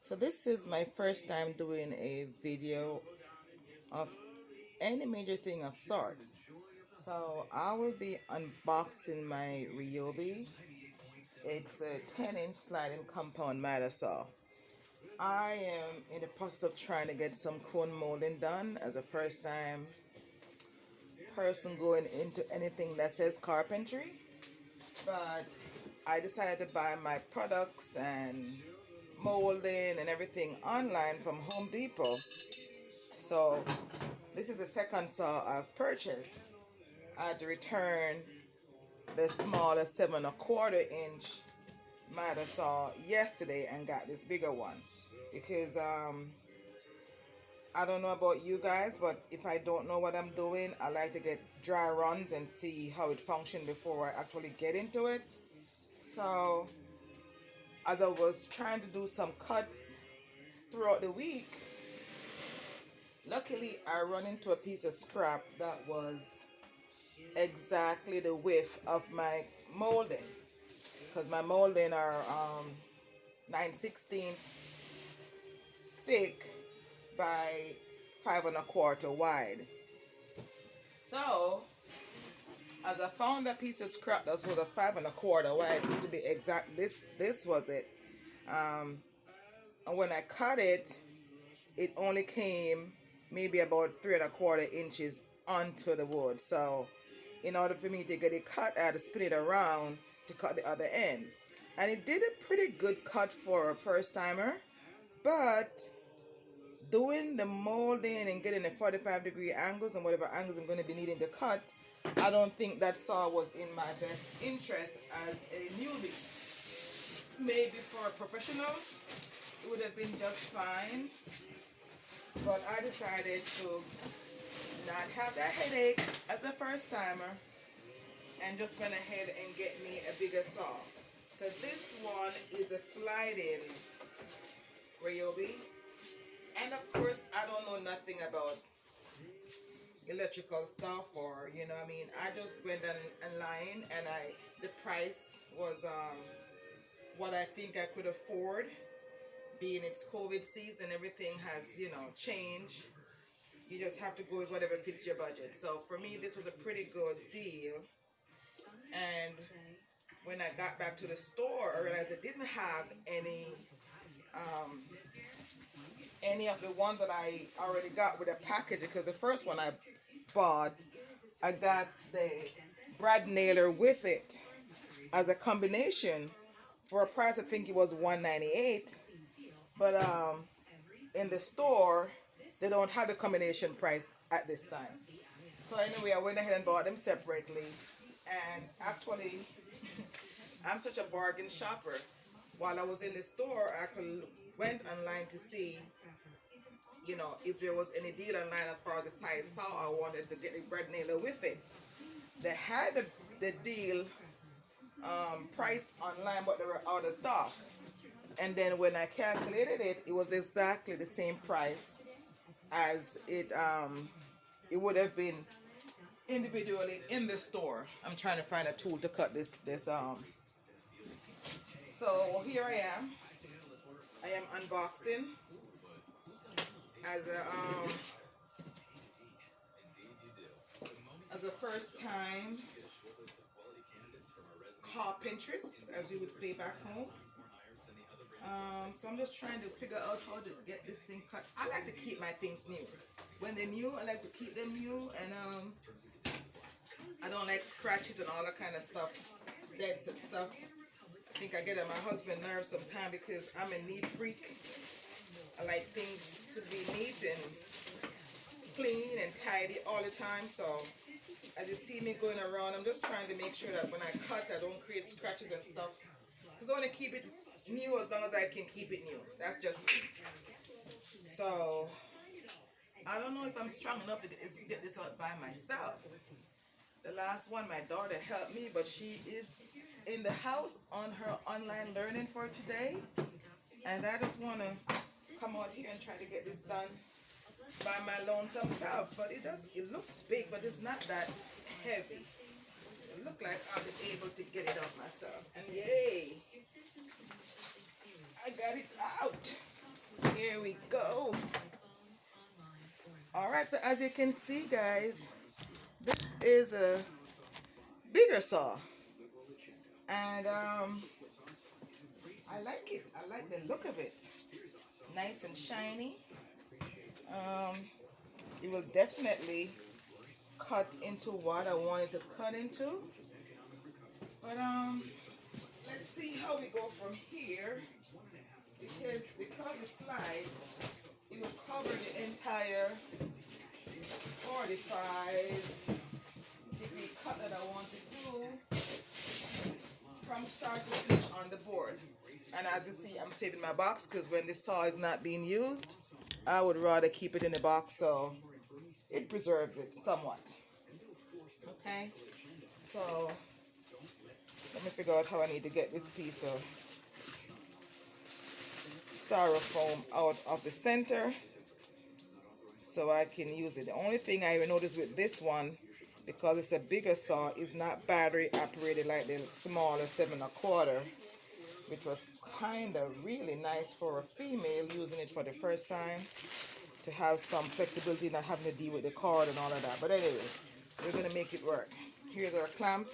So this is my first time doing a video of any major thing of sorts. So I will be unboxing my Ryobi. It's a 10-inch sliding compound miter saw. I am in the process of trying to get some cone molding done as a first time person going into anything that says carpentry. But I decided to buy my products and molding and everything online from Home Depot. So this is the second saw I've purchased. I had to return the smaller 7¼ inch miter saw yesterday and got this bigger one because I don't know about you guys, but if I don't know what I'm doing, I like to get dry runs and see how it functions before I actually get into it. So as I was trying to do some cuts throughout the week, luckily I run into a piece of scrap that was exactly the width of my molding, because my molding are 9/16 thick by 5¼ wide. So as I found a piece of scrap that was a 5¼ wide, to be exact, this was it. And when I cut it, it only came maybe about 3¼ inches onto the wood. So in order for me to get it cut, I had to spin it around to cut the other end. And it did a pretty good cut for a first timer, but doing the molding and getting the 45-degree angles and whatever angles I'm going to be needing to cut, I don't think that saw was in my best interest as a newbie. Maybe for a professional, it would have been just fine. But I decided to not have that headache as a first timer and just went ahead and get me a bigger saw. So this one is a sliding Ryobi. And of course, I don't know nothing about electrical stuff, or I just went online and the price was what I think I could afford. Being it's COVID season, everything has changed. You just have to go with whatever fits your budget. So for me, this was a pretty good deal. And when I got back to the store, I realized I didn't have any of the ones that I already got with a package, because the first one I bought, I got the brad nailer with it as a combination for a price. I think it was $198, but in the store they don't have the combination price at this time. So anyway, I went ahead and bought them separately. And actually, I'm such a bargain shopper. While I was in the store, I went online to see if there was any deal online as far as the size saw I wanted to get the brad nailer with it. They had the deal priced online, but they were out of stock. And then when I calculated it, it was exactly the same price as it would have been individually in the store. I'm trying to find a tool to cut this. So here I am. I am unboxing as a first time carpentress, as we would say back home. So I'm just trying to figure out how to get this thing cut. I like to keep my things new. When they're new, I like to keep them new, and I don't like scratches and all that kind of stuff, dents and stuff. I think I get on my husband's nerves sometimes because I'm a neat freak. I like things to be neat and clean and tidy all the time. So as you see me going around, I'm just trying to make sure that when I cut, I don't create scratches and stuff, because I want to keep it new as long as I can keep it new. That's just me. So I don't know if I'm strong enough to get this out by myself. The last one, my daughter helped me, but she is in the house on her online learning for today. And I just want to come out here and try to get this done by my lonesome self. But it looks big, but it's not that heavy. It looks like I'll be able to get it out myself. And yay! I got it out. Here we go. Alright, so as you can see, guys, this is a bigger saw. And I like it. I like the look of it. Nice and shiny. It will definitely cut into what I wanted to cut into. But let's see how we go from here. Because it slides, it will cover the entire 45-degree cut that I want to do from start to finish on the board. And as you see, I'm saving my box because when this saw is not being used, I would rather keep it in the box so it preserves it somewhat. Okay, so let me figure out how I need to get this piece of styrofoam out of the center so I can use it. The only thing I noticed with this one, because it's a bigger saw, is not battery operated like the smaller 7 1/4, which was kind of really nice for a female using it for the first time, to have some flexibility, not having to deal with the cord and all of that. But anyway, we're going to make it work. Here's our clamp.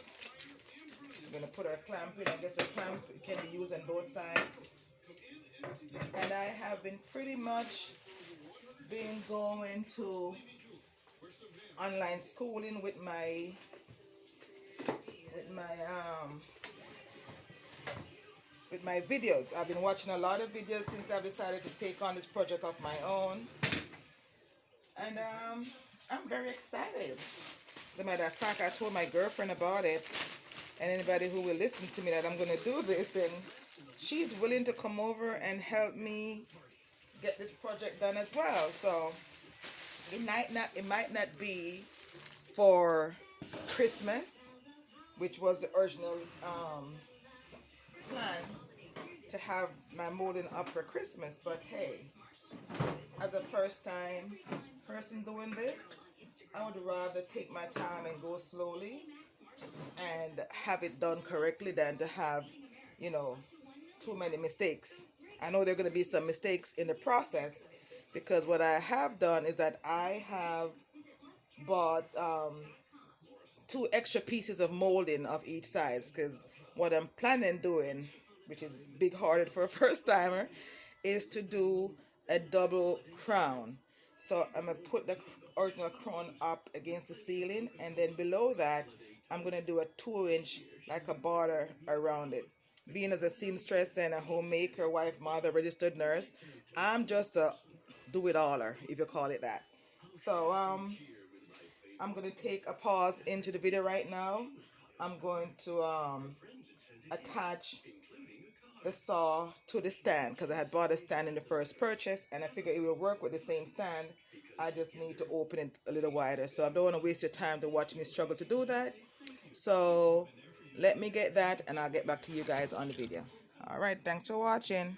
We're going to put our clamp in. I guess a clamp can be used on both sides. And I have been pretty much going to online schooling with my videos. I've been watching a lot of videos since I've decided to take on this project of my own, and I'm very excited. As a matter of fact, I told my girlfriend about it, and anybody who will listen to me, that I'm going to do this, and she's willing to come over and help me get this project done as well. So it might not be for Christmas, which was the original plan, to have my molding up for Christmas, but hey, as a first time person doing this, I would rather take my time and go slowly and have it done correctly than to have, you know, too many mistakes. I know there are going to be some mistakes in the process, because what I have done is that I have bought 2 extra pieces of molding of each side, because what I'm planning doing, which is big-hearted for a first-timer, is to do a double crown. So I'm going to put the original crown up against the ceiling, and then below that I'm going to do a 2-inch, like a border around it. Being as a seamstress and a homemaker, wife, mother, registered nurse, I'm just a do-it-aller, if you call it that. So I'm going to take a pause into the video right now. I'm going to attach the saw to the stand, because I had bought a stand in the first purchase, and I figured it will work with the same stand. I just need to open it a little wider. So I don't want to waste your time to watch me struggle to do that. So let me get that, and I'll get back to you guys on the video. All right, thanks for watching.